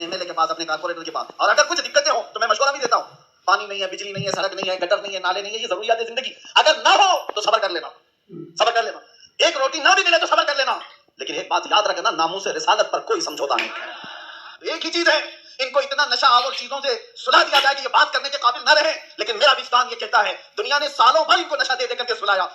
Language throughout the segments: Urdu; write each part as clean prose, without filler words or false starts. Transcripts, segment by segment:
MLA کے پاس, اپنے کارپوریٹر کے پاس, اور اگر کچھ دقتیں ہوں تو میں مشورہ بھی دیتا ہوں. پانی نہیں ہے, بجلی نہیں ہے, سڑک نہیں ہے, گٹر نہیں ہے, نالے نہیں ہے, یہ ضروریات زندگی. اگر نہ ہو تو صبر کر لینا, صبر کر لینا. ایک روٹی نہ بھی ملے تو صبر کر لینا, لیکن ایک بات یاد رکھنا, ناموس رسالت پر کوئی سمجھوتا نہیں. ایک ہی چیز ہے, ان کو اتنا نشہ آور چیزوں سے سلا دیا جائے کہ یہ بات کرنے کے قابل نہ رہے. لیکن میرا وجدان یہ کہتا ہے, دنیا نے سالوں بھر ان کو نشہ دے دے کر کے سلایا.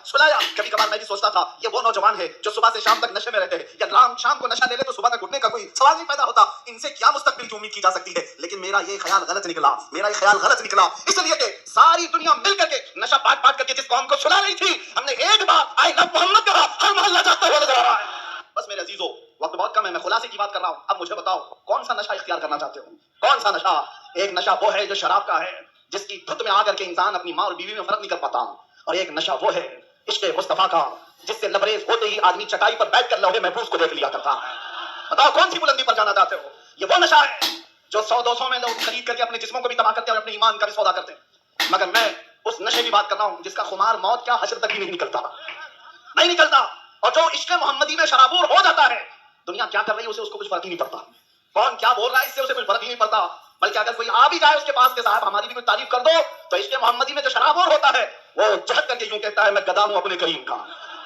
کبھی کبھار میں بھی سوچتا تھا یہ وہ نوجوان ہے جو صبح سے شام تک نشے میں رہتے ہیں, یا شام کو نشہ لے لے تو صبح تک اٹھنے کا کوئی سوال نہیں پیدا ہوتا. ان سے کیا مستقبل کی امید کی جا سکتی ہے؟ لیکن میرا یہ خیال غلط نکلا, اس لیے کہ ساری دنیا مل کر کے نشہ بانٹ بانٹ کر کے جس قوم کو سلا رہی تھی, ہم نے ایک بار آئی لو محمد کہا, ہر محلہ جاتا ہوا نظر آ رہا ہے. بس میرے عزیزو, وقت بہت کم ہے, میں خلاصے کی بات کر رہا ہوں. اب مجھے بتاؤ کون سا نشہ اختیار کرنا چاہتے ہو؟ کون سا نشہ؟ ایک نشہ وہ ہے جو شراب کا ہے, جس کی دھت میں آ کر کے انسان اپنی ماں اور بیوی میں فرق نہیں کر پاتا. اور ایک نشہ وہ ہے عشق مصطفیٰ کا, جس سے لبریز ہوتے ہی آدمی چٹائی پر بیٹھ کر لوہے محفوظ کو دیکھ لیا کرتا ہے. بتاؤ کون سی بلندی پر جانا چاہتے ہو؟ یہ وہ نشہ ہے جو 100-200 میں لوگ خرید کر کے اپنے جسموں کو بھی تباہ کرتے ہیں اور اپنے ایمان کا بھی سودا کرتے ہیں. مگر میں اس نشے کی بات کر رہا ہوں جس کا خمار موت کیا حشر تک بھی نہیں نکلتا. اور جو عشق محمدی میں شرابور ہو جاتا ہے, دنیا کیا کر رہی ہے اس کو کچھ فرق ہی نہیں پڑتا. کون کیا بول رہا ہے اس سے اسے کچھ فرق ہی نہیں پڑتا. بلکہ اگر کوئی آ بھی جائے اس کے پاس کہ صاحب ہماری بھی کوئی تعریف کر دو, تو عشق محمدی میں جو شرابور ہوتا ہے وہ جھک کر کے یوں کہتا ہے میں گدا ہوں اپنے کریم کا,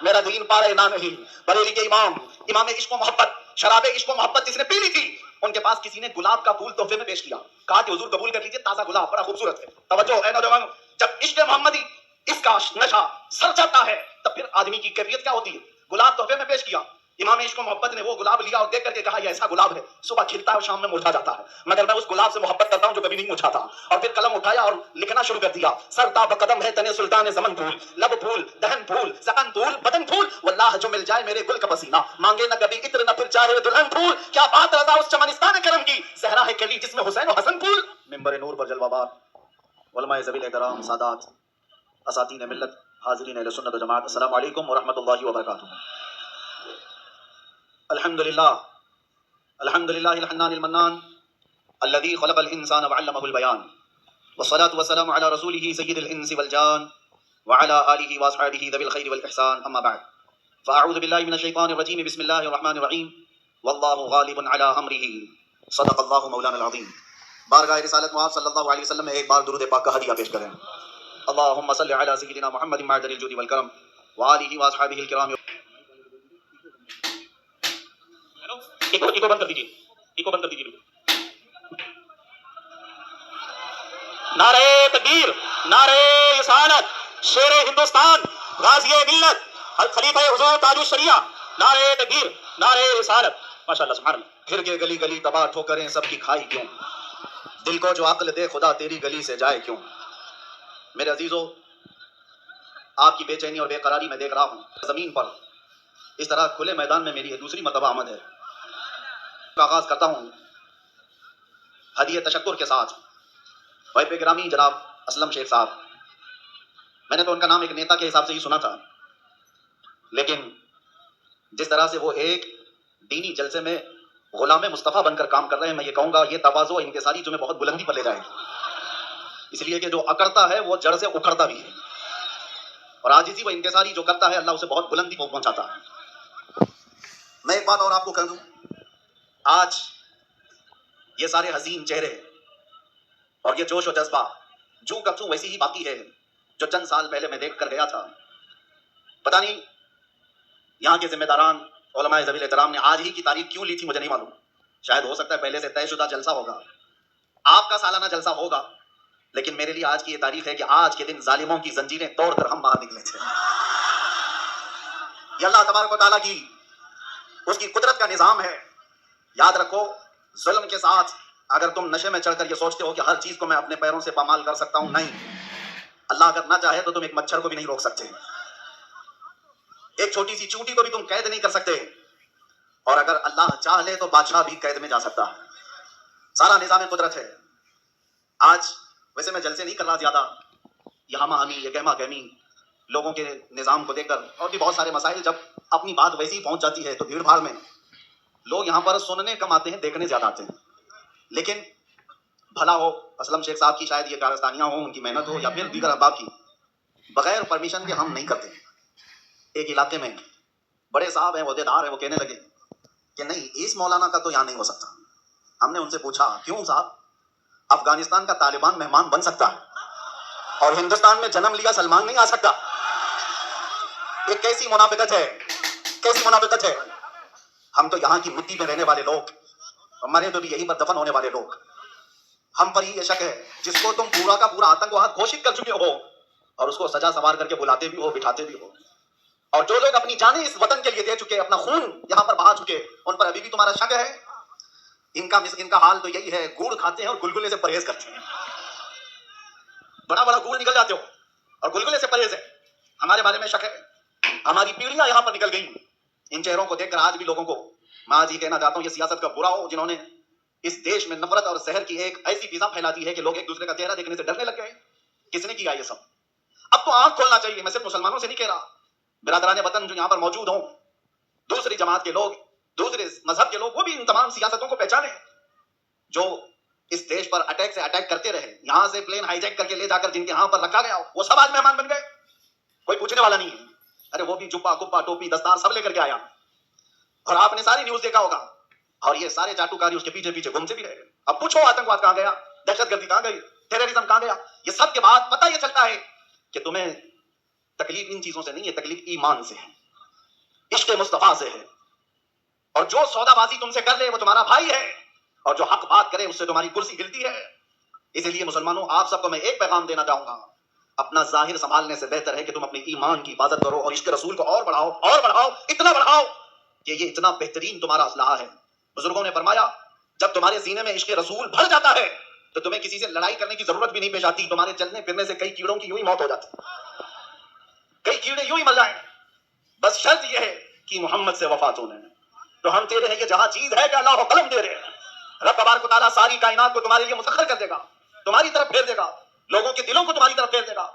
میرا دین پارے نہ نہیں. بریلی کے امام عشق و محبت, شراب عشق و محبت جس نے پی لی تھی, ان کے پاس کسی نے گلاب کا پھول تحفے میں پیش کیا, کہا کہ حضور قبول کر لیجیے, تازہ گلاب بڑا خوبصورت ہے. توجہ ہے نوجوانوں, جب عشق محمدی اس کا نشہ سر چڑھتا ہے تب پھر آدمی کی کیفیت کیا ہوتی ہے. گلاب تحفے میں پیش کیا, امام عشق و محبت نے وہ گلاب لیا اور دیکھ کر کے کہا یہ ایسا گلاب ہے صبح کھلتا ہے اور شام میں مرجھا جاتا ہے, مگر میں اس گلاب سے محبت کرتا ہوں جو کبھی نہیں مرجھاتا. اور پھر قلم اٹھایا اور لکھنا شروع کر دیا, سر تا بقدم ہے تنے سلطان زمن پھول, لب پھول, دہن پھول, زبان پھول, بدن پھول, واللہ جو مل جائے میرے گل کا پسینہ, مانگے نہ کبھی عطر نہ پھر چاہے دلہن پھول. کیا بات رضا اس چمنستان کرم کی, صحرا ہے کلی جس میں حسین و حسن پھول. منبر نور پر جلوہ بار علماء ذوی احترام, سادات, اساتین ملت, حاضرین اہل سنت و جماعت, السلام علیکم ورحمۃ اللہ وبرکاتہ. الحمدللہ الحنان المنان الذي خلق الانسان وعلمه البيان, والصلاة والسلام على رسوله سيد الانس والجان وعلى آله واصحابه ذوي الخير والاحسان, اما بعد فاعوذ بالله من الشيطان الرجيم, بسم الله الرحمن الرحيم, والله غالب على امره, صدق الله مولانا العظيم. بارگاہ رسالت معاذ صلی اللہ علیہ وسلم میں ایک بار درود پاک کا ہدیہ پیش کریں. اللهم صل على سيدنا محمد معدن الجود والكرم وآله واصحابه الكرام. ایکو بند کر دیجیے. نعرہ تکبیر, نعرہ رسالت, شیر ہندوستان, غازی ملت, خلیفہ حضور تاج الشریعہ, نعرہ تکبیر, نعرہ رسالت. ماشاءاللہ سبحان اللہ. پھر کے گلی گلی تباہ ٹھوکریں سب کی کھائی کیوں, دل کو جو عقل دے خدا تیری گلی سے جائے کیوں. میرے عزیزو, آپ کی بے چینی اور بے قراری میں دیکھ رہا ہوں. زمین پر اس طرح کھلے میدان میں میری دوسری مرتبہ آمد ہے. آغاز کرتا ہوں ہدیہ تشکر کے ساتھ. بھائی پہ گرامی جناب اسلم شیخ صاحب, میں نے تو ان کا نام ایک نیتا کے حساب سے ہی سنا تھا, لیکن جس طرح سے وہ ایک دینی جلسے میں غلام مصطفیٰ بن کر کام کر رہے ہیں, میں یہ کہوں گا یہ تواضع انکساری تمہیں بہت بلندی پر لے جائے, اس لیے کہ جو اکڑتا ہے وہ جڑ سے اکھڑتا بھی ہے, اور عاجزی و انکساری جو کرتا ہے اللہ اسے بہت بلندی کو پہنچاتا ہے. میں ایک بات اور آپ کو کہہ دوں, آج یہ سارے حسین چہرے اور یہ جوش و جذبہ جو کا تو ویسی ہی باقی ہے جو چند سال پہلے میں دیکھ کر گیا تھا. پتہ نہیں یہاں کے ذمہ داران علماء ذوی الاحترام نے آج ہی کی تاریخ کیوں لی تھی, مجھے نہیں معلوم. شاید ہو سکتا ہے پہلے سے طے شدہ جلسہ ہوگا, آپ کا سالانہ جلسہ ہوگا, لیکن میرے لیے آج کی یہ تاریخ ہے کہ آج کے دن ظالموں کی زنجیریں توڑ کر ہم باہر نکلے تھے. یہ اللہ تبارک و تعالیٰ کی اس کی قدرت کا نظام ہے. یاد رکھو, ظلم کے ساتھ اگر تم نشے میں چڑھ کر یہ سوچتے ہو کہ ہر چیز کو میں اپنے پیروں سے پامال کر سکتا ہوں, نہیں, اللہ اگر نہ چاہے تو تم ایک مچھر کو بھی نہیں روک سکتے, ایک چھوٹی سی چونٹی کو بھی تم قید نہیں کر سکتے, اور اگر اللہ چاہ لے تو بادشاہ بھی قید میں جا سکتا ہے. سارا نظام قدرت ہے. آج ویسے میں جلسے نہیں کر رہا زیادہ, یہ ہمہ ہمی, یہ گہما گہمی لوگوں کے نظام کو دیکھ کر, اور بھی بہت سارے مسائل, جب اپنی بات ویسی ہی پہنچ جاتی ہے تو بھیڑ بھاڑ میں لوگ یہاں پر سننے کم آتے ہیں, دیکھنے زیادہ آتے ہیں. لیکن بھلا ہو اسلم شیخ صاحب کی, شاید یہ کارستانیاں ہوں, ان کی محنت ہو, یا پھر دیگر احباب کی, بغیر پرمیشن کے ہم نہیں کرتے. ایک علاقے میں بڑے صاحب ہیں, عہدیدار ہیں, وہ کہنے لگے کہ نہیں, اس مولانا کا تو یہاں نہیں ہو سکتا, ہم نے ان سے پوچھا کیوں صاحب؟ افغانستان کا طالبان مہمان بن سکتا ہے اور ہندوستان میں جنم لیا سلمان نہیں آ سکتا؟ یہ کیسی منافقت ہے، کیسی منافقت ہے؟ ہم تو یہاں کی مٹی میں رہنے والے لوگ، ہمارے تو بھی یہیں پر دفن ہونے والے لوگ، ہم پر ہی یہ شک ہے جس کو تم پورا کا پورا آتنکواد گھوشت کر چکے ہو اور اس کو سجا سوار کر کے بلاتے بھی ہو، بٹھاتے بھی ہو، اور جو لوگ اپنی جانیں اس وطن کے لیے دے چکے، اپنا خون یہاں پر بہا چکے، ان پر ابھی بھی تمہارا شک ہے؟ ان کا حال تو یہی ہے، گوڑ کھاتے ہیں اور گلگلے سے پرہیز کرتے ہیں، بڑا بڑا گوڑ نکل جاتے ہو اور گلگلے سے پرہیز ہے، ہمارے بارے میں شک ہے؟ ہماری پیڑھیاں یہاں پر نکل گئی، ان چہروں کو دیکھ کر آج بھی لوگوں کو میں آج ہی کہنا چاہتا ہوں، یہ سیاست کا برا ہو جنہوں نے اس دیش میں نفرت اور زہر کی ایک ایسی فضا پھیلا دی ہے کہ لوگ ایک دوسرے کا چہرہ دیکھنے سے ڈرنے لگ گئے۔ کس نے کیا یہ سب؟ اب تو آنکھ کھولنا چاہیے، میں صرف مسلمانوں سے نہیں کہہ رہا، برادران وطن جو یہاں پر موجود ہوں، دوسری جماعت کے لوگ، دوسرے مذہب کے لوگ، وہ بھی ان تمام سیاستوں کو پہچانے جو اس دیش پر اٹیک سے اٹیک کرتے رہے، یہاں سے پلین ہائی جیک کر کے لے جا کر جن کے یہاں پر رکھا گیا، وہ سب آج مہمان بن گئے، کوئی پوچھنے والا نہیں ہے۔ ارے وہ بھی جبا کپا ٹوپی دستار سب لے کر کے آیا، اور آپ نے ساری نیوز دیکھا ہوگا، اور یہ سارے چاٹوکاری اس کے پیچھے پیچھے گھومتے بھی رہے۔ اب پوچھو آتنکواد کہاں گیا، دہشت گردی کہاں گئی، ٹیررزم کہاں گیا؟ یہ سب کے بعد پتہ یہ چلتا ہے کہ تمہیں تکلیف ان چیزوں سے نہیں ہے، تکلیف ایمان سے ہے، عشق مصطفیٰ سے ہے، اور جو سودا بازی تم سے کر لے وہ تمہارا بھائی ہے، اور جو حق بات کرے اس سے تمہاری کرسی ہلتی ہے۔ اسی لیے مسلمانوں، آپ سب کو میں ایک پیغام دینا چاہوں گا، اپنا ظاہر سنبھالنے سے بہتر ہے کہ تم اپنے ایمان کی حفاظت کرو اور عشق رسول کو اور بڑھاؤ، اور بڑھاؤ، اتنا بڑھاؤ کہ یہ اتنا بہترین تمہارا اسلحہ ہے۔ بزرگوں نے فرمایا جب تمہارے سینے میں عشق رسول بھر جاتا ہے تو تمہیں کسی سے لڑائی کرنے کی ضرورت بھی نہیں پیش آتی، تمہارے چلنے پھرنے سے کئی کیڑوں کی یوں ہی موت ہو جاتی، کئی کیڑے یوں ہی مر جائیں، بس شرط یہ ہے کہ محمد سے وفا تو نہیں۔ تو ہم تیرے ہیں یہ جہاں چیز ہے کہ اللہ کو قلم دے رہے ہیں، رب تبارک و تعالیٰ ساری کائنات کو تمہارے لیے مسخر کر دے گا، تمہاری طرف پھیر دے گا، لوگوں کے دلوں کو تمہاری طرف پھیر دے گا۔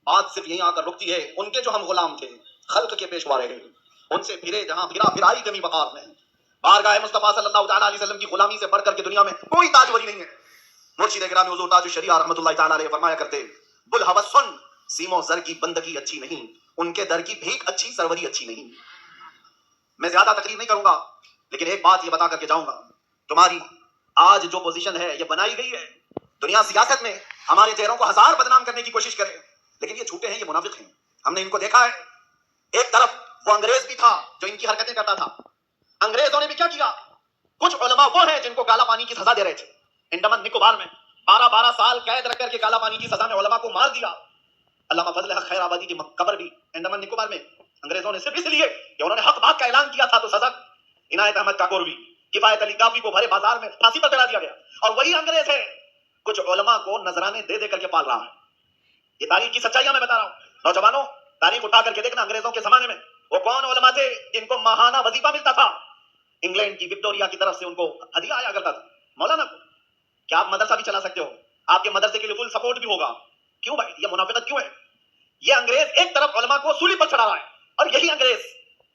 بات صرف یہیں آ کر رکتی ہے، ان کے جو ہم غلام تھے، خلق کے پیشوا رہے، ان سے پھرے جہاں پھرا پھرائی کمی بقار میں، بارگاہ مصطفیٰ صلی اللہ تعالیٰ علیہ وسلم کی غلامی سے بڑھ کر کے دنیا میں کوئی تاجوری نہیں ہے۔ مرشد گرامی حضور تاج الشریعہ رحمۃ اللہ تعالیٰ علیہ فرمایا کرتے، بلہوس سن، سیم و زر کی بندگی اچھی نہیں، ان کے در کی بھیک اچھی، سروری اچھی نہیں۔ میں زیادہ تقریر نہیں کروں گا، لیکن ایک بات یہ بتا کر کے جاؤں گا، تمہاری آج جو پوزیشن ہے یہ بنائی گئی ہے، دنیا سیاست میں ہمارے چہروں کو ہزار بدنام کرنے کی کوشش کرے، لیکن یہ جھوٹے ہیں، یہ منافق ہیں، ہم نے ان کو دیکھا ہے۔ ایک طرف وہ انگریز بھی تھا جو ان کی حرکتیں کرتا تھا، انگریزوں نے بھی کیا کیا، کچھ علماء وہ ہیں جن کو کالا پانی کی سزا دے رہے تھے، انڈمان نکوبار میں 12 سال قید رکھ کر کے کالا پانی کی سزا میں علماء کو مار دیا۔ علامہ فضل حق خیر آبادی کی قبر بھی انڈمان نکوبار میں انگریزوں نے صرف اس لیے کہ انہوں نے حق بات کا اعلان کیا تھا تو سزا۔ عنایت احمد کاکور بھی، کفایت علی کافی کو بھرے بازار میں پھانسی پر چڑھا دیا گیا، اور وہی انگریز ہے کچھ علماء کو نذرانے دے دے کر کے پال رہا ہے۔ یہ تاریخ کی سچائیاں میں بتا رہا ہوں، نوجوانوں تاریخ اٹھا کر کے دیکھنا، انگریزوں کے زمانے میں وہ کون علماء تھے جن کو ماہانہ وظیفہ ملتا تھا، انگلینڈ کی وکٹوریا کی طرف سے ان کو ہدیہ آیا کرتا تھا۔ مولانا کیا آپ مدرسہ بھی چلا سکتے ہو، آپ کے مدرسے کے لیے فل سپورٹ بھی ہوگا، کیوں بھائی یہ منافقت کیوں ہے؟ یہ انگریز ایک طرف علماء کو سولی پر چڑھا رہا ہے، اور یہی انگریز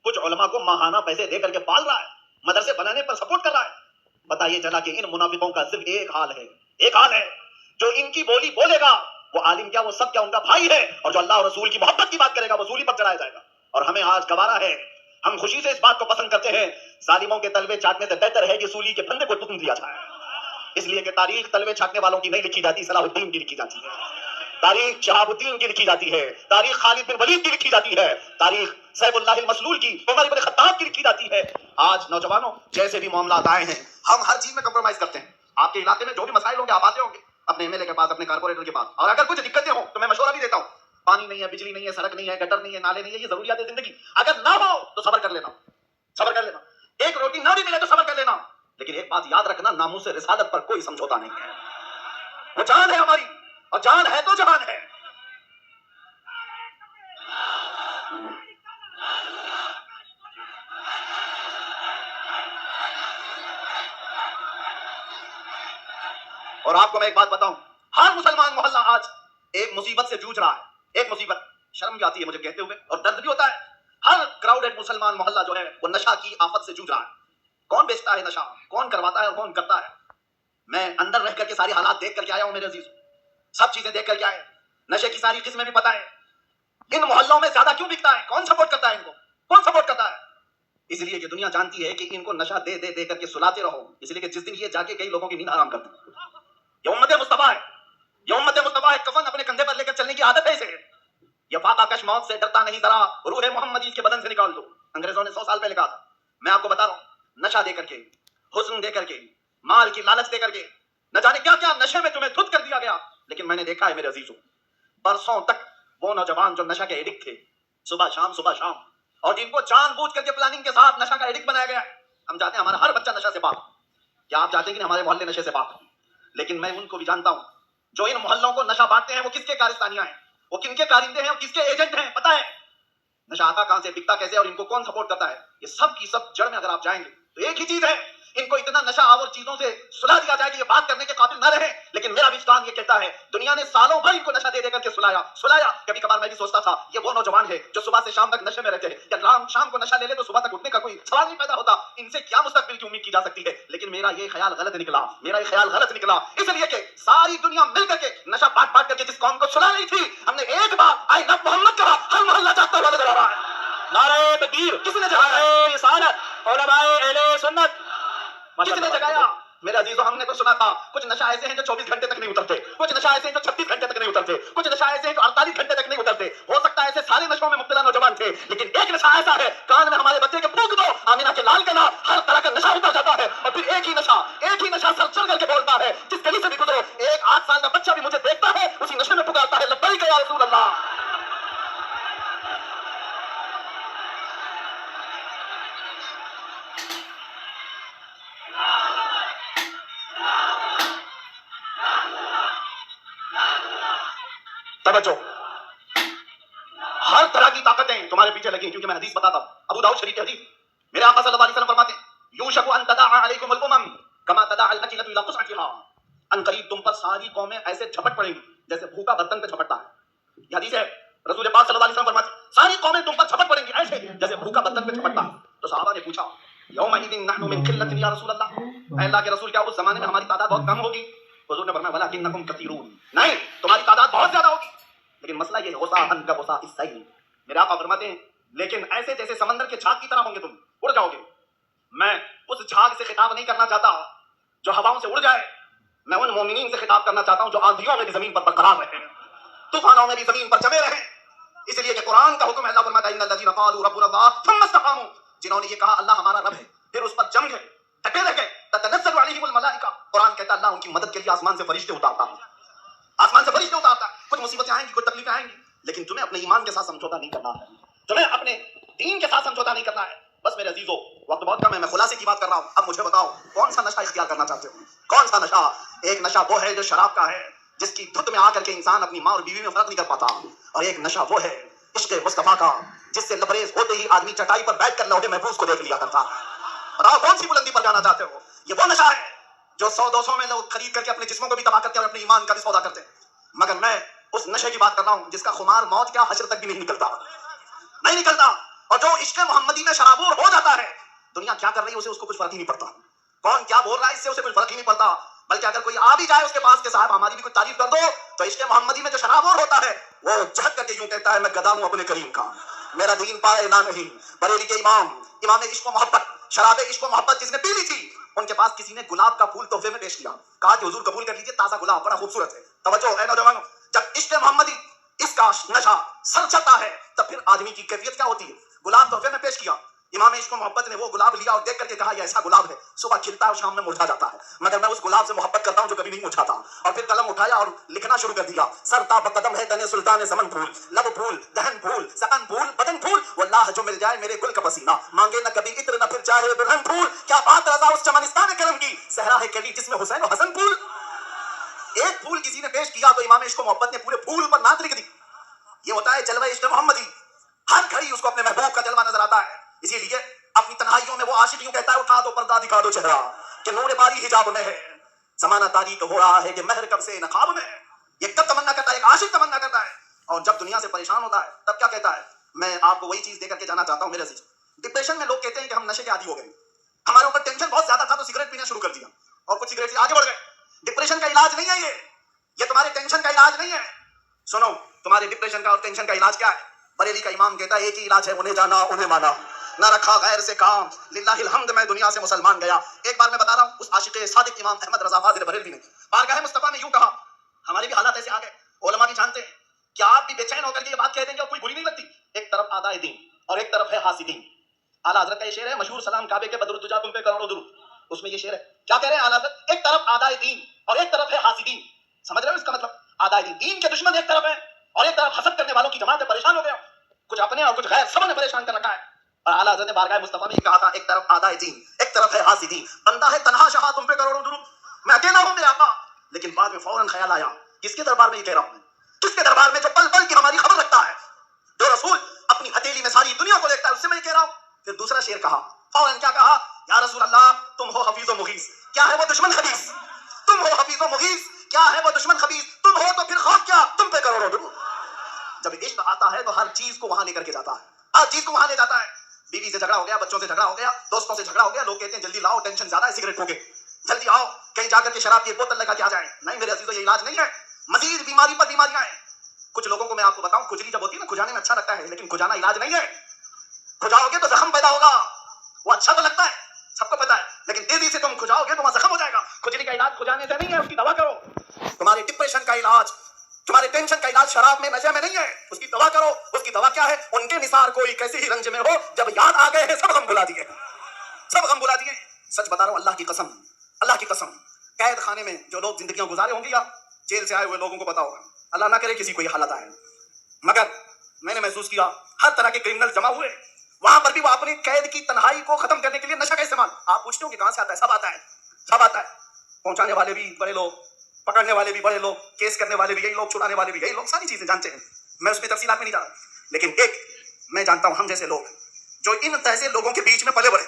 کچھ علماء کو ماہانہ پیسے دے کر کے پال رہا ہے، مدرسے بنانے پر سپورٹ کر رہا ہے۔ بتائیے چلا کہ ان منافقوں کا صرف ایک حال ہے، ایک حال ہے، جو ان کی بولی بولے گا وہ عالم کیا وہ سب کیا ان کا بھائی ہے، اور جو اللہ اور رسول کی محبت کی بات کرے گا وہ سولی پر چڑھایا جائے گا۔ اور ہمیں آج گوارا ہے، ہم خوشی سے اس بات کو پسند کرتے ہیں، ظالموں کے تلوے چاٹنے سے بہتر ہے کہ سولی کے پھندے کو تکم دیا جائے، اس لیے کہ تاریخ تلوے چاٹنے والوں کی نہیں لکھی جاتی، صلاح الدین کی لکھی جاتی ہے، تاریخ شہاب الدین کی لکھی جاتی ہے، تاریخ خالد بن ولید کی لکھی جاتی ہے، تاریخ سیف اللہ المسلول کی، عمر بن خطاب کی لکھی جاتی ہے۔ آج نوجوانوں جیسے بھی معاملات آئے ہیں ہم ہر چیز میں کمپرومائز کرتے ہیں، آپ کے علاقے میں جو بھی مسائل ہوں گے آپ آتے ہوں گے اپنے ایم ایل اے کے پاس، اپنے کارپوریٹر کے پاس، اور اگر کچھ دقتیں ہوں تو میں مشورہ بھی دیتا ہوں، پانی نہیں ہے، بجلی نہیں ہے، سڑک نہیں ہے، گٹر نہیں ہے، نالے نہیں ہے، یہ ضروریات زندگی، اگر نہ ہو تو صبر کر لینا، صبر کر لینا، ایک روٹی نہ بھی ملے تو صبر کر لینا، لیکن ایک بات یاد رکھنا، ناموس رسالت پر کوئی سمجھوتا نہیں ہے، وہ جان ہے ہماری، اور جان ہے تو جہان ہے۔ اور آپ کو میں ایک بات بتاؤں، ہر مسلمان محلہ آج ایک مصیبت سے جوجھ رہا ہے، ایک مصیبت، شرم بھی آتی ہے مجھے کہتے ہوئے اور درد بھی ہوتا ہے، ہر کراؤڈڈ مسلمان محلہ جو ہے وہ نشہ کی آفت سے جوجھ رہا ہے۔ کون بیچتا ہے نشہ، کون کرواتا ہے اور کون کرتا ہے؟ میں اندر رہ کر کے ساری حالات دیکھ کر کے آیا ہوں میرے عزیز، سب چیزیں دیکھ کر کے آئے، نشے کی ساری قسمیں بھی پتہ ہے۔ ان محلوں میں زیادہ کیوں بکتا ہے، کون سپورٹ کرتا ہے ان کو، کون سپورٹ کرتا ہے؟ اس لیے کہ دنیا جانتی ہے کہ ان کو نشہ دے دے دے کر کے سلاتے رہو، اس لیے کہ جس دن یہ جا کے کئی لوگوں کی نیند حرام کر دے. یہ امت مصطفیٰ ہے، یہ امت مصطفیٰ ہے. کفن اپنے کندھے پر لے کر چلنے کی عادت ہے اسے. یہ فاقہ کش موت سے ڈرتا نہیں، ذرا روح محمدی اس کے بدن سے نکال دو. انگریزوں نے 100 سال پہلے کہا تھا. میں آپ کو بتا رہا ہوں، نشہ دے کر کے، حسن دے کر کے، مال کی لالچ دے کر کے، نہ جانے کیا کیا نشے میں تمہیں دھت کر دیا گیا. لیکن میں نے دیکھا ہے میرے عزیزوں، برسوں تک وہ نوجوان جو نشہ کے ایڈکٹ تھے، صبح شام، اور جن کو جان بوجھ کر کے پلاننگ کے ساتھ نشہ کا ایڈکٹ بنایا گیا ہے. ہم چاہتے ہیں ہمارا ہر بچہ نشہ سے پاک. کیا آپ چاہتے ہیں کہ ہمارے محلے نشے سے پاک؟ لیکن میں ان کو بھی جانتا ہوں جو ان محلوں کو نشہ بانٹتے ہیں وہ کس کے کارستانیاں ہیں، وہ کن کے کارندے ہیں، اور کس کے ایجنٹ ہیں. پتہ ہے نشہ آتا کہاں سے، بکتا کیسے، اور ان کو کون سپورٹ کرتا ہے. یہ سب کی سب جڑ میں اگر آپ جائیں گے تو ایک ہی چیز ہے، ان کو اتنا نشہ آور چیزوں سے سلا دیا جائے کہ یہ بات کرنے کے قابل نہ رہے. لیکن میرا وجدان یہ کہتا ہے دنیا نے سالوں بھر ان کو نشہ دے دے کر کے سلایا. کبھی کبھار میں بھی سوچتا تھا یہ وہ نوجوان ہے جو صبح سے شام تک نشے میں رہتے ہیں، یا شام کو نشہ لے لے تو صبح تک اٹھنے کا کوئی سوال نہیں پیدا ہوتا. ان سے کیا مستقبل کی امید کی جا سکتی ہے. لیکن میرا یہ خیال غلط نکلا، اس لیے کہ ساری دنیا مل کر کے نشہ بانٹ کر کے جس قوم کو سلا نہیں تھی، ہم نے ایک بار آئی لو محمد کہا، ہر محلہ جاگتا ہوا نظر آ رہا ہے. نعرہ تکبیر، کسی نے جگایا، نعرہ رسالت، علماء اہل سنت. کسی نے جگایا. میرے عزیزوں، ہم نے تو سنا تھا کچھ نشہ ایسے ہیں جو 24 گھنٹے تک نہیں اترتے، کچھ نشہ ایسے ہیں جو 36 گھنٹے تک نہیں اترتے، کچھ نشہ ایسے ہیں جو 48 گھنٹے تک نہیں اترتے. ہو سکتا ہے ایسے سارے نشوں میں مبتلا نوجوان تھے، لیکن ایک نشہ ایسا ہے کان میں ہمارے بچے کے پھونک دو، آمینہ کے لال کا نام، ہر طرح کا نشہ اتر جاتا ہے. اور پھر ایک ہی نشہ سر چڑھ کر کے بولتا ہے. جس گلی سے بھی گزرو، ایک 8 سال کا بچہ بھی مجھے دیکھتا ہے، اسی نشے میں پکارتا ہے لبیک یا رسول اللہ. توجہ، ہر طرح کی طاقتیں تمہارے پیچھے لگی ہیں، کیونکہ میں حدیث بتاتا ہوں، ابو داؤد شریف کی حدیث. میرے آقا صلی اللہ علیہ وسلم فرماتے ہیں یوشک ان تداعى علیکم الامم کما تداعى الاکلۃ الى قصعتها. ان قریب تم پر ساری قومیں ایسے جھپٹ پڑیں گی جیسے بھوکا برتن پہ جھپٹتا ہے. یہ حدیث ہے، رسول پاک صلی اللہ علیہ وسلم فرماتے ہیں ساری قومیں تم پر جھپٹ پڑیں گی ایسے جیسے بھوکا برتن پہ جھپٹتا ہے. تو صحابہ نے پوچھا یومئذ نحن من قلۃ یا رسول اللہ، اے اللہ کے رسول کیا اس زمانے میں ہماری تعداد بہت کم ہوگی؟ حضور نے فرمایا ولکنکم کثیرون، نہیں تمہاری تعداد بہت زیادہ ہوگی. لیکن مسئلہ یہ ہے غصاءً كغصاء السیل. میرے آقا فرماتے ہیں لیکن ایسے جیسے سمندر کے جھاگ کی طرح ہوں گے، تم اڑ جاؤ گے. میں اس جھاگ سے خطاب نہیں کرنا چاہتا جو ہواؤں سے اڑ جائے، میں ان مومنین سے خطاب کرنا چاہتا ہوں جو آندھیوں میں بھی زمین پر برقرار رہے ہیں، طوفانوں میں بھی زمین پر جمے رہے. اس لیے کہ قرآن کا حکم ہے، اللہ فرماتا ہے ان الذین قالوا ربنا اللہ ثم استقاموا، جنہوں نے یہ کہا اللہ ہمارا رب ہے پھر اس پر جم گئے، ڈٹے رہ گئے، تتنزل علیہم الملائکہ. قرآن کہتا ہے اللہ ان کی مدد کے لیے آسمان سے فرشتے اتارتا ہے، آسمان سے فرشتے اتارتا ہے. کچھ مصیبتیں آئیں گی، کچھ تکلیفیں آئیں گی، لیکن تمہیں اپنے ایمان کے ساتھ سمجھوتا نہیں کرنا ہے، تمہیں اپنے دین کے ساتھ سمجھوتا نہیں کرنا ہے. بس میرے عزیزو، وقت بہت کم ہے، میں خلاصے کی بات کر رہا ہوں. اب مجھے بتاؤ کون سا نشہ اختیار کرنا چاہتے ہو؟ کون سا نشہ؟ ایک نشہ وہ ہے جو شراب کا ہے، جس کی دھت میں آ کر کے انسان اپنی ماں اور بیوی میں فرق نہیں کر پاتا. اور ایک نشہ وہ ہے عشق مصطفیٰ کا، جس سے لبریز ہوتے ہی آدمی چٹائی پر بیٹھ کر لوہے محفوظ کو دیکھ لیا کرتا. بتاؤ کون سی بلندی پر جانا چاہتے ہو؟ یہ وہ نشہ ہے جو 100-200 میں لوگ خرید کر کے اپنے جسموں کو بھی تباہ کرتے ہیں اور اپنے ایمان کا بھی سودا کرتے ہیں. مگر میں اس نشے کی بات کر رہا ہوں جس کا خمار موت کیا حشر تک بھی نہیں نکلتا. اور جو عشق محمدی میں شرابور ہو جاتا ہے، دنیا کیا کر رہی ہے اسے اس کو کچھ فرق ہی نہیں پڑتا، کون کیا بول رہا ہے اس سے اسے کچھ فرق ہی نہیں پڑتا. بلکہ اگر کوئی آ بھی جائے اس کے پاس کہ صاحب ہماری بھی کچھ تعریف کر دو، تو عشق محمدی میں جو شرابور ہوتا ہے وہ جھک کر کے یوں کہتا ہے میں گدا ہوں اپنے کریم کا، میرا دین پائے نہ نہیں. بریلی کے امام عشق و محبت، شراب عشق و محبت جس نے پی لی تھی، ان کے پاس کسی نے گلاب کا پھول تحفے میں پیش کیا، کہا کہ حضور قبول کر لیجیے، تازہ گلاب بڑا خوبصورت ہے. توجہ اے نوجوانوں، جب عشق محمدی اس کا نشہ سر چڑھتا ہے تب پھر آدمی کی کیفیت کیا ہوتی ہے. گلاب تحفے میں پیش کیا، امام عشق و محبت نے وہ گلاب لیا اور دیکھ کر کے کہا یہ ایسا گلاب ہے صبح کھلتا ہے اور شام میں مرجھا جاتا ہے، مگر میں اس گلاب سے محبت کرتا ہوں جو کبھی نہیں مرجھاتا. اور پھر قلم اٹھایا اور لکھنا شروع کر دیا، سر تا بقدم ہے تنے سلطان زمن پھول، لب پھول، دہن پھول، سکن پھول، بدن پھول، واللہ جو مل جائے میرے گل کا پسینہ، مانگے نہ کبھی عطر نہ پھر چاہے برہن پھول. کیا بات رضا اس چمنستان کرم کی، صحرا ہے کلی جس میں حسین و حسن پھول. ایک پھول کسی نے پیش کیا تو امام عشق و محبت نے پورے پھول پر نعت لکھ دی. یہ ہوتا ہے جلوہ عشق محمدی، ہر گھڑی اس کو اپنے محبوب کا جلوہ نظر آتا ہے. اسی لیے اپنی تنہائیوں میں وہ عاشق یوں کہتا ہے اٹھا دو پردہ دکھا دو چہرہ کہ نور باری حجاب میں ہے، زمانہ تاریک ہو رہا ہے کہ مہر کب سے نقاب میں ہے. یہ کب تمنا کرتا ہے، ایک عاشق تمنا کرتا ہے، اور جب دنیا سے پریشان ہوتا ہے تب کیا کہتا ہے. میں آپ کو وہی چیز دے کر کے جانا چاہتا ہوں میرے عزیز. ڈپریشن میں لوگ کہتے ہیں کہ ہم نشے کے عادی ہو گئے، ہمارے اوپر ٹینشن بہت زیادہ تھا تو سگریٹ پینا شروع کر دیا اور کچھ سگریٹ سے آگے بڑھ گئے. ڈپریشن کا علاج نہیں ہے یہ تمہارے ٹینشن کا علاج نہیں ہے. سنو، تمہارے ڈپریشن کا اور ٹینشن کا علاج کیا ہے؟ بریلی کا امام کہتا ہے ایک ہی علاج ہے، انہیں جانا انہیں مانا. نہ رکھا غیر سے کام، للہ الحمد میں دنیا سے مسلمان گیا. ایک بار میں بتا رہا ہوں اس عاشق صادق امام احمد رضا فاضل بریلوی نے بارگاہ مصطفیٰ میں یوں کہا، ہمارے بھی حالات ایسے آ گئے، علماء بھی جانتے ہیں، کیا آپ بھی بے چین ہو کر کے یہ بات کہہ دیں گے اور کوئی بری نہیں لگتی؟ ایک طرف آدائے دین اور ایک طرف ہے حاسدین. اعلیٰ حضرت کا یہ شعر ہے مشہور، سلام کعبے کے بدر الدجا تم پہ کروڑوں درود، اس میں یہ شعر ہے. کیا کہہ رہے ہیں اعلیٰ حضرت؟ ایک طرف آدائے دین اور ایک طرف ہے حاسدین. سمجھ رہے ہو اس کا مطلب؟ آدائے دین، دین کے دشمن ایک طرف ہے اور ایک طرف حسد کرنے والوں کی جماعت پریشان ہو گیا، کچھ اپنے اور کچھ غیر، سب نے پریشان کر رکھا ہے. اور اعلیٰ حضرت نے بارگاہ مصطفیٰ میں یہ کہا تھا، ایک طرف آدائے دین ایک طرف ہے حاسدین. بندہ ہے تنہا شہا تم پہ کروڑوں درود، میں اکیلا ہوں میرے آقا. لیکن بعد میں فوراً خیال آیا، کس کے دربار میں یہ کہہ رہا ہوں میں؟ کس کے دربار میں جو پل پل کی ہماری خبر رکھتا ہے، جو رسول اپنی ہتھیلی میں ساری دنیا کو دیکھتا ہے، اس سے میں یہ کہہ رہا ہوں. پھر دوسرا شعر کہا، فوراً کیا کہا؟ یا رسول اللہ تم ہو حفیظ و مغیث، کیا ہے وہ دشمن خبیث؟ تم ہو حفیظ و مغیث، کیا ہے وہ دشمن خبیث؟ تم ہو تو پھر خوف کیا، تم پہ کروڑوں درود. جب عشق آتا ہے تو ہر چیز کو وہاں لے کر کے جاتا ہے، ہر چیز کو وہاں لے جاتا ہے. بیوی سے جھگڑا ہو گیا، بچوں سے جھگڑا ہو گیا، دوستوں سے جھگڑا ہو گیا، لوگ کہتے ہیں جلدی لاؤ ٹینشن زیادہ ہے، سگریٹ ہوگے، جلدی آؤ کہیں جا کر کے شراب کی ایک بوتل لگا کے آ جائیں. نہیں میرے عزیزو، یہ علاج نہیں ہے، مزید بیماری پر بیماریاں ہیں. کچھ لوگوں کو میں آپ کو بتاؤں، کھجلی جب ہوتی ہے نا، کھجانے میں اچھا لگتا ہے، لیکن کھجانا علاج نہیں ہے. کھجاؤ گے تو زخم پیدا ہوگا، وہ اچھا تو لگتا ہے، سب کو پتا ہے، لیکن تیزی سے تم کھجاؤ گے تو وہاں زخم ہو جائے گا. کھجلی کا علاج کھجانے سے نہیں ہے، اس کی دوا کرو. تمہارے ڈپریشن کا علاج، تمہارے ٹینشن کا علاج شراب میں، نشے میں نہیں ہے، اس کی دوا کرو. اس کی دوا کیا ہے؟ ان کے نثار کوئی کیسے ہی رنج میں ہو، جب یاد آ گئے ہیں سب غم بھلا دیے، سب غم بھلا دیے. سچ بتا رہا ہوں، اللہ کی قسم، اللہ کی قسم، قید خانے میں جو لوگ زندگیاں گزارے ہوں گے یا جیل سے آئے ہوئے لوگوں کو پتا ہوگا، اللہ نہ کرے کسی کو یہ حالت آئے، مگر میں نے محسوس کیا ہر طرح کے کرمنل جمع ہوئے وہاں پر بھی، وہ اپنی قید کی تنہائی کو ختم کرنے کے لیے نشہ کا استعمال. آپ پوچھتے ہو کہ کہاں سے آتا ہے؟ سب آتا ہے، سب آتا ہے. پہنچانے والے بھی بڑے لوگ، پکڑنے والے بھی بڑے لوگ، کیس کرنے والے بھی یہی لوگ، چھڑانے والے بھی یہی لوگ، ساری چیزیں جانتے ہیں. میں اس میں تفصیلات میں نہیں جا رہا، لیکن ایک میں جانتا ہوں، ہم جیسے لوگ جو ان ایسے لوگوں کے بیچ میں پلے بڑھے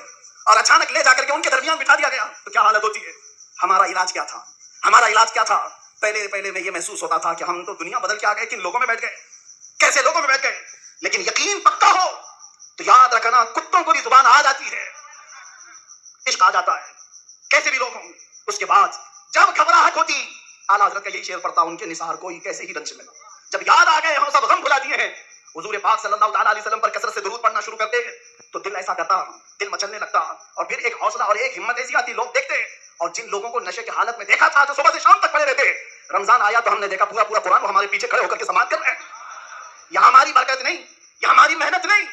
اور اچانک لے جا کر کے ان کے درمیان بٹھا دیا گیا تو کیا حالت ہوتی ہے. ہمارا علاج کیا تھا؟ ہمارا علاج کیا تھا؟ پہلے میں یہ محسوس ہوتا تھا کہ ہم تو دنیا بدل کے آ گئے، کن لوگوں میں بیٹھ گئے، کیسے لوگوں میں بیٹھ گئے. لیکن یقین پکا ہو تو یاد رکھنا، کتوں کو بھی زبان آ جاتی ہے، عشق آ جاتا ہے، کیسے بھی لوگ ہوں. اس کے بعد جب گھبراہٹ ہوتی، اعلیٰ حضرت کا یہی شعر پڑھتا، ان کے نثار کوئی کیسے ہی رنج میں. جب یاد آ گئے ہم سب غم بھلا دیے ہیں، حضور پاک صلی اللہ تعالیٰ علیہ وسلم پر کثرت سے درود پڑھنا شروع کرتے تو دل ایسا کرتا، دل مچلنے لگتا، اور پھر ایک حوصلہ اور ایک ہمت ایسی آتی. لوگ دیکھتے، اور جن لوگوں کو نشے کی حالت میں دیکھا تھا جو صبح سے شام تک پڑے رہتے، رمضان آیا تو ہم نے دیکھا پورا قرآن وہ ہمارے پیچھے کھڑے ہو کر کے سماعت کر رہے ہیں. یہ ہماری برکت نہیں، یہ ہماری محنت نہیں،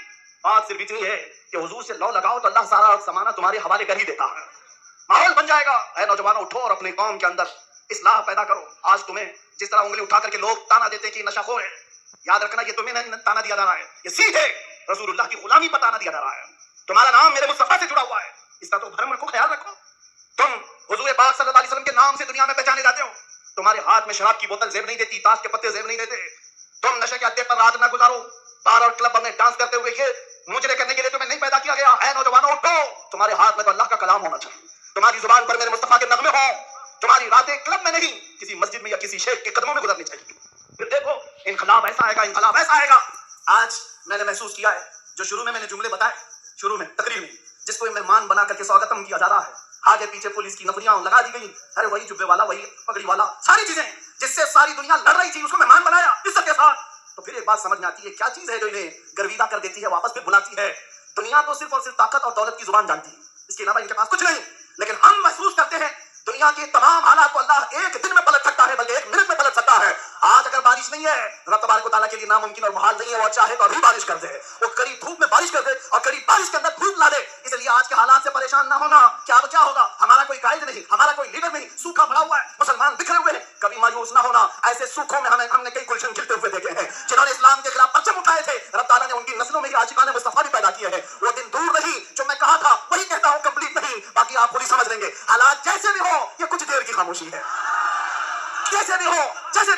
بات صرف اتنی ہے کہ حضور سے لو لگاؤ تو اللہ سارا سمانہ تمہارے حوالے کر ہی دیتا ہے، ماحول بن جائے گا. اے نوجوانوں، اٹھو اور اپنے قوم کے اندر اصلاح پیدا کرو. آج تمہیں جس طرح انگلی اٹھا کر کے لوگ تانا دیتے ہیں کہ نشہ خور ہے، یاد رکھنا یہ تمہیں نہیں تانا دیا جا رہا ہے، یہ سیدھے رسول اللہ کی غلامی پر تانا دیا جا رہا ہے. تمہارا نام میرے مصطفیٰ سے جڑا ہوا ہے، اس کا تو بھرم رکھو، خیال رکھو. تم حضور پاک صلی اللہ علیہ وسلم کے نام سے دنیا میں پہچانے جاتے ہو. تمہارے ہاتھ میں شراب کی بوتل زیب نہیں دیتی، تاش کے پتے زیب نہیں دیتے. تم نشے کے اڈے پر رات نہ گزارو، بار اور کلب میں ڈانس کرتے ہوئے یہ مجرے کرنے کے لیے تمہیں نہیں پیدا کیا گیا. اے نوجوانوں اٹھو، تمہارے ہاتھ میں تو اللہ کا کلام ہونا چاہیے، تمہاری زبان پر میرے مصطفیٰ کے نغمے ہوں، تمہاری راتیں کلب میں نہیں کسی مسجد میں یا کسی شیخ کے قدموں میں گزرنی چاہیے. پھر دیکھو انقلاب ایسا آئے گا، انقلاب ایسا آئے گا. آج میں نے محسوس کیا ہے، جو شروع میں نے جملے بتائے، شروع میں تقریر میں جس کو مہمان بنا کر کے سواگتم کیا جا رہا ہے، آگے پیچھے پولیس کی نفریاں لگا دی گئی، ارے وہی جبے والا، وہی پگڑی والا، ساری چیزیں جس سے ساری دنیا لڑ رہی تھی اس کو مہمان بنایا عزت کے ساتھ. تو پھر ایک بات سمجھ میں آتی ہے، کیا چیز ہے جو انہیں گرویدہ کر دیتی ہے، واپس پھر بلاتی ہے. دنیا تو صرف اور صرف طاقت اور دولت کی زبان جانتی ہے، اس کے علاوہ ان کے پاس کچھ نہیں. لیکن ہم محسوس کرتے ہیں دنیا کے تمام حالات کو اللہ ایک دن میں پلٹ سکتا ہے، بلکہ ایک منٹ میں پلٹ سکتا ہے. آج اگر بارش نہیں ہے، رب تبارک و تعالیٰ کے لیے ناممکن اور محال نہیں ہے، وہ چاہے تو ابھی بارش کر دے، وہ کڑی دھوپ میں بارش کر دے اور کڑی بارش کے اندر دھوپ لا دے. اس لیے آج کے حالات سے پریشان نہ ہونا. کیا ہوگا؟ ہمارا کوئی قائد نہیں، ہمارا کوئی لیڈر نہیں، سوکھا پڑا ہوا ہے، مسلمان بکھرے ہوئے ہیں. کبھی مایوس نہ ہونا، ایسے سوکھوں میں ہم نے کئی گلشن کھلتے ہوئے دیکھے ہیں. جنہوں نے اسلام کے خلاف پرچم اٹھائے تھے، رب تعالیٰ نے ان کی نسلوں میں ہی عاشقان مصطفیٰ بھی پیدا کیے ہیں. وہ دن دور نہیں جو میں کہا تھا وہی کہتا ہوں، کمپلیٹ نہیں، باقی آپ خود ہی سمجھ لیں گے. حالات جیسے بھی ہو، یہ کچھ دیر کی خاموشی ہے، جیسے بھی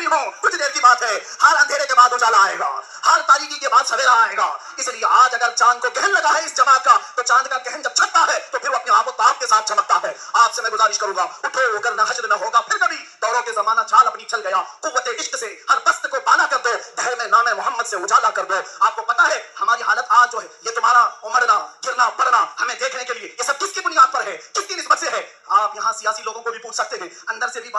ہو کچھ دیر کی بات ہے. ہر اندھیرے کے بعد اجالا آئے گا، ہر تاریکی کے بعد سویرا آئے گا. اس لیے آج اگر چاند کو گہن لگا ہے اس جماعت کا، تو چاند کا گہن جب چھٹتا ہے تو پھر وہ اپنے آپ و تاب کے ساتھ چمکتا ہے. آپ سے میں گزارش کروں گا، اٹھو اگر نہ حشر نہ ہوگا پھر کبھی. دوروں کے زمانہ چال اپنی چل گیا، قوت عشق سے ہر بست کو بالا کر دو، دہر میں نام محمد سے اجالا کر دو. آپ کو پتا ہے ہماری حالت آج جو ہے، یہ تمہارا امرنا گرنا پڑنا ہمیں دیکھنے کے لیے، یہ سب کس کی بنیاد پر ہے، کس کی نسبت سے ہے؟ آپ یہاں سیاسی لوگوں کو بھی پوچھ سکتے ہیں، اندر سے بھی